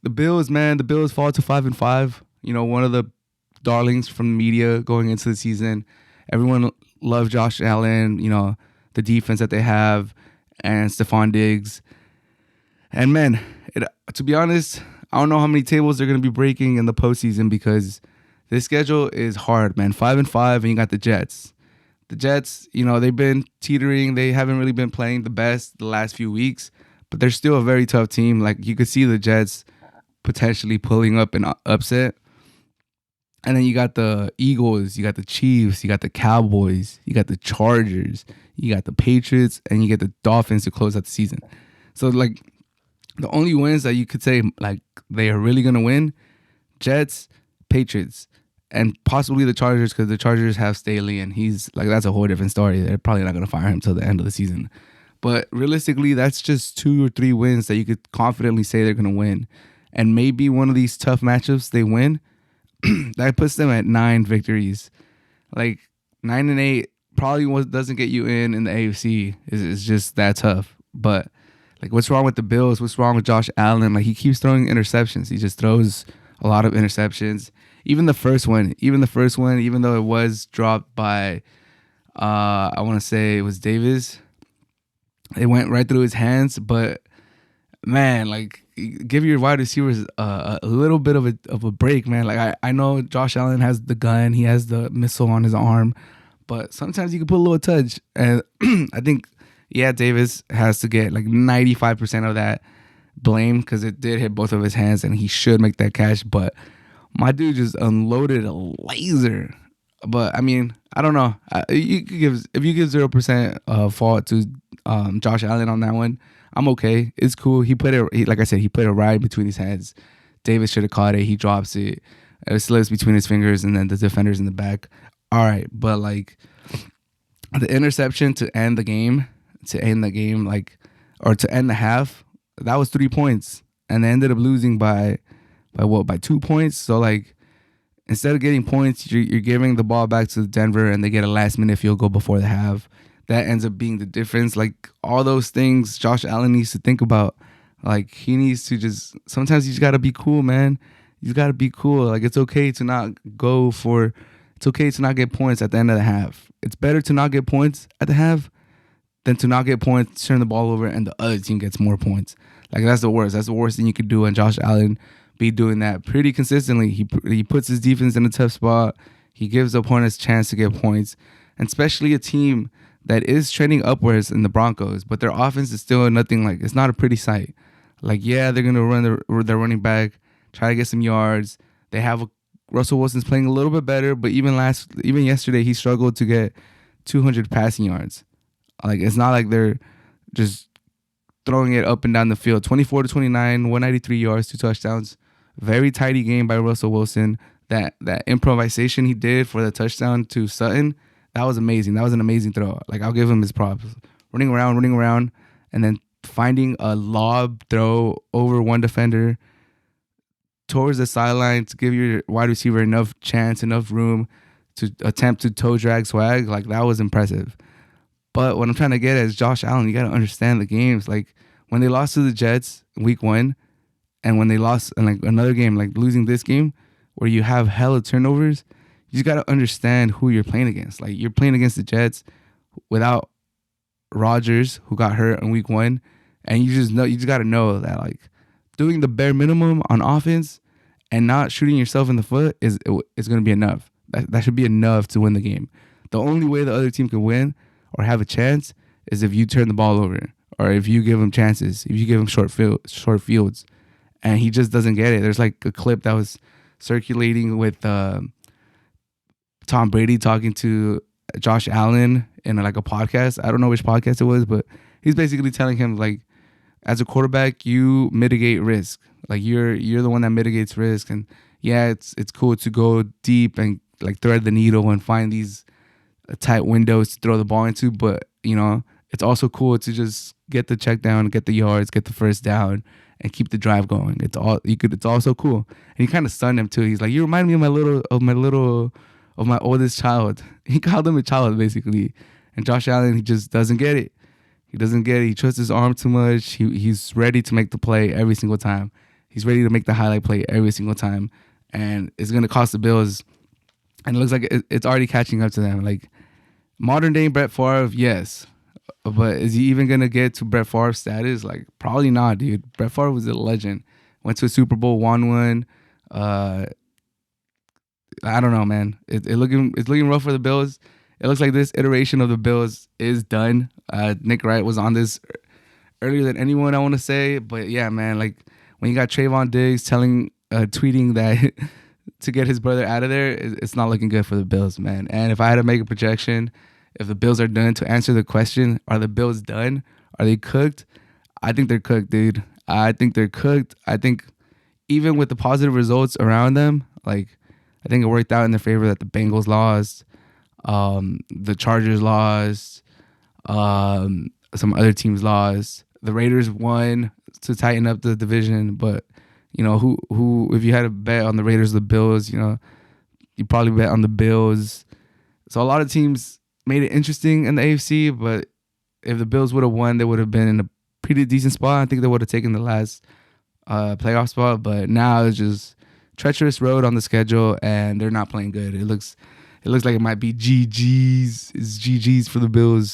The Bills, man, the Bills fall to 5-5. You know, one of the darlings from the media going into the season. Everyone loved Josh Allen. You know, the defense that they have, and Stephon Diggs. And man, to be honest, I don't know how many tables they're gonna be breaking in the postseason because this schedule is hard, man. 5-5, and you got the Jets. The Jets, you know, they've been teetering. They haven't really been playing the best the last few weeks, but they're still a very tough team. Like, you could see the Jets potentially pulling up an upset. And then you got the Eagles, you got the Chiefs, you got the Cowboys, you got the Chargers, you got the Patriots, and you get the Dolphins to close out the season. So, like, the only wins that you could say, like, they are really going to win, Jets, Patriots, and possibly the Chargers, because the Chargers have Staley, and he's, like, that's a whole different story. They're probably not going to fire him till the end of the season. But realistically, that's just 2 or 3 wins that you could confidently say they're going to win. And maybe one of these tough matchups they win, that puts them at 9 victories. Like, 9-8 probably doesn't get you in the AFC. It's just that tough. But, like, what's wrong with the Bills? What's wrong with Josh Allen? Like, he keeps throwing interceptions. He just throws a lot of interceptions. Even the first one, even though it was dropped by, I want to say it was Davis, it went right through his hands. But, man, like, give your wide receivers a little bit of a break, man. Like, I know Josh Allen has the gun, he has the missile on his arm, but sometimes you can put a little touch. And I think, yeah, Davis has to get like 95% of that blame because it did hit both of his hands and he should make that catch. But my dude just unloaded a laser. But I mean, I don't know. If you give 0% fault to Josh Allen on that one, I'm okay. It's cool. Like I said, he put it right between his hands. Davis should have caught it. He drops it. It slips between his fingers, and then the defender's in the back. All right, but like the interception to end the game, like, or to end the half, that was 3 points, and they ended up losing by 2 points. So, like, instead of getting points, you're giving the ball back to Denver, and they get a last-minute field goal before the half. That ends up being the difference. Like, all those things Josh Allen needs to think about. Like, he needs to just, sometimes you just got to be cool, man. You got to be cool. Like, it's okay to not get points at the end of the half. It's better to not get points at the half than to not get points, turn the ball over, and the other team gets more points. Like, that's the worst. That's the worst thing you could do, and Josh Allen be doing that pretty consistently. He puts his defense in a tough spot. He gives opponents a chance to get points, and especially a team that is trending upwards in the Broncos, but their offense is still nothing. Like, it's not a pretty sight. Like, yeah, they're gonna run their running back, try to get some yards. They have Russell Wilson's playing a little bit better, but even yesterday he struggled to get 200 passing yards. Like, it's not like they're just throwing it up and down the field. 24-29, 193 yards, 2 touchdowns. Very tidy game by Russell Wilson. That improvisation he did for the touchdown to Sutton, that was amazing. That was an amazing throw. Like, I'll give him his props. Running around, and then finding a lob throw over one defender towards the sideline to give your wide receiver enough chance, enough room to attempt to toe drag swag. Like, that was impressive. But what I'm trying to get at is Josh Allen, you got to understand the games. Like, when they lost to the Jets in week 1, and when they lost in, like, another game, like losing this game, where you have hella turnovers, you just got to understand who you're playing against. Like, you're playing against the Jets without Rodgers, who got hurt in week 1. And you just got to know that, like, doing the bare minimum on offense and not shooting yourself in the foot is going to be enough. That should be enough to win the game. The only way the other team can win or have a chance is if you turn the ball over, or if you give him chances, if you give him short fields. And he just doesn't get it. There's like a clip that was circulating with Tom Brady talking to Josh Allen in like a podcast. I don't know which podcast it was, but he's basically telling him, like, as a quarterback, you mitigate risk. Like, you're the one that mitigates risk. And yeah, it's cool to go deep and like thread the needle and find these tight windows to throw the ball into, but you know, it's also cool to just get the check down, get the yards, get the first down, and keep the drive going. It's also cool. And he kind of stunned him too. He's like, "You remind me of my oldest child." He called him a child basically. And Josh Allen, he just doesn't get it. He trusts his arm too much. He's ready to make the play every single time. He's ready to make the highlight play every single time, and it's gonna cost the Bills. And it looks like it's already catching up to them. Like modern day Brett Favre, yes, but is he even gonna get to Brett Favre status? Like probably not, dude. Brett Favre was a legend. Went to a Super Bowl, won one. Uh, I don't know, man. It's looking rough for the Bills. It looks like this iteration of the Bills is done. Nick Wright was on this earlier than anyone, I want to say, but yeah, man. Like when you got Trayvon Diggs tweeting that to get his brother out of there, it's not looking good for the Bills, man. And if I had to make a projection, if the Bills are done, to answer the question, are the Bills done? Are they cooked? I think they're cooked, dude. I think they're cooked. I think even with the positive results around them, like I think it worked out in their favor that the Bengals lost, the Chargers lost, some other teams lost. The Raiders won to tighten up the division, but you know who if you had a bet on the Raiders or the Bills, you know, you probably bet on the Bills. So a lot of teams made it interesting in the AFC, but if the Bills would have won, they would have been in a pretty decent spot. I think they would have taken the last playoff spot, but now it's just treacherous road on the schedule, and they're not playing good. It looks like it might be GG's. It's GG's for the Bills.